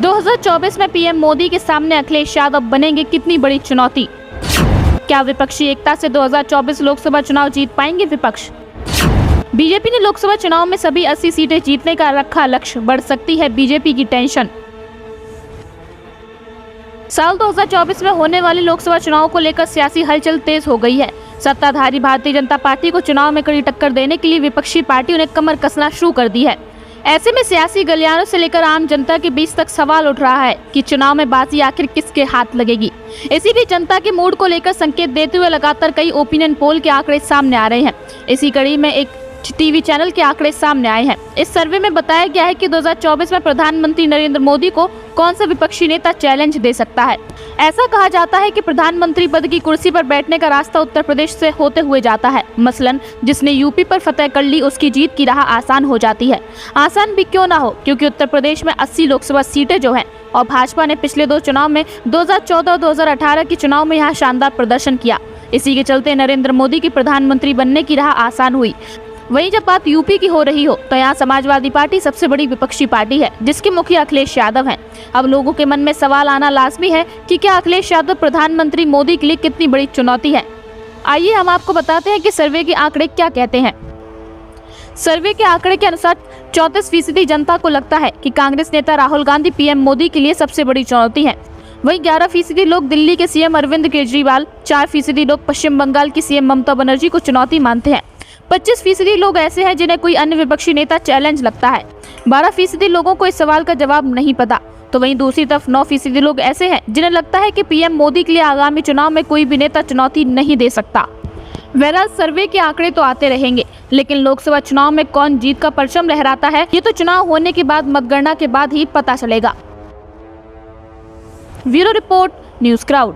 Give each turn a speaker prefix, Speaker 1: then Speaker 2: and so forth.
Speaker 1: 2024 में पीएम मोदी के सामने अखिलेश यादव बनेंगे कितनी बड़ी चुनौती। क्या विपक्षी एकता से 2024 लोकसभा चुनाव जीत पाएंगे विपक्ष। बीजेपी ने लोकसभा चुनाव में सभी 80 सीटें जीतने का रखा लक्ष्य, बढ़ सकती है बीजेपी की टेंशन। साल 2024 में होने वाले लोकसभा चुनाव को लेकर सियासी हलचल तेज हो गई है। सत्ताधारी भारतीय जनता पार्टी को चुनाव में कड़ी टक्कर देने के लिए विपक्षी पार्टियों ने कमर कसना शुरू कर दी है। ऐसे में सियासी गलियारों से लेकर आम जनता के बीच तक सवाल उठ रहा है कि चुनाव में बाजी आखिर किसके हाथ लगेगी। इसी बीच जनता के मूड को लेकर संकेत देते हुए लगातार कई ओपिनियन पोल के आंकड़े सामने आ रहे हैं। इसी कड़ी में एक टीवी चैनल के आंकड़े सामने आए हैं। इस सर्वे में बताया गया है कि 2024 में प्रधानमंत्री नरेंद्र मोदी को कौन सा विपक्षी नेता चैलेंज दे सकता है। ऐसा कहा जाता है कि प्रधानमंत्री पद की कुर्सी पर बैठने का रास्ता उत्तर प्रदेश से होते हुए जाता है। मसलन जिसने यूपी पर फतह कर ली उसकी जीत की राह आसान हो जाती है। आसान भी क्यों ना हो, क्योंकि उत्तर प्रदेश में 80 लोकसभा सीटें जो हैं और भाजपा ने पिछले 2 चुनाव में 2014 और 2018 के चुनाव में यहाँ शानदार प्रदर्शन किया। इसी के चलते नरेंद्र मोदी की प्रधानमंत्री बनने की राह आसान हुई। वहीं जब बात यूपी की हो रही हो तो यहाँ समाजवादी पार्टी सबसे बड़ी विपक्षी पार्टी है, जिसके मुखिया अखिलेश यादव हैं। अब लोगों के मन में सवाल आना लाजमी है कि क्या अखिलेश यादव प्रधानमंत्री मोदी के लिए कितनी बड़ी चुनौती है। आइए हम आपको बताते हैं कि सर्वे के आंकड़े क्या कहते हैं। सर्वे के आंकड़े के अनुसार 34% जनता को लगता है कि कांग्रेस नेता राहुल गांधी पीएम मोदी के लिए सबसे बड़ी चुनौती है। वहीं 11% लोग दिल्ली के सीएम अरविंद केजरीवाल, 4% लोग पश्चिम बंगाल की सीएम ममता बनर्जी को चुनौती मानते हैं। 25% लोग ऐसे हैं जिन्हें कोई अन्य विपक्षी नेता चैलेंज लगता है। 12% लोगों को इस सवाल का जवाब नहीं पता। तो वहीं दूसरी तरफ 9% लोग ऐसे हैं जिन्हें लगता है कि पीएम मोदी के लिए आगामी चुनाव में कोई भी नेता चुनौती नहीं दे सकता। बहरहाल सर्वे के आंकड़े तो आते रहेंगे, लेकिन लोकसभा चुनाव में कौन जीत का परचम लहराता है ये तो चुनाव होने के बाद, मतगणना के बाद ही पता चलेगा। Bureau report, news crowd.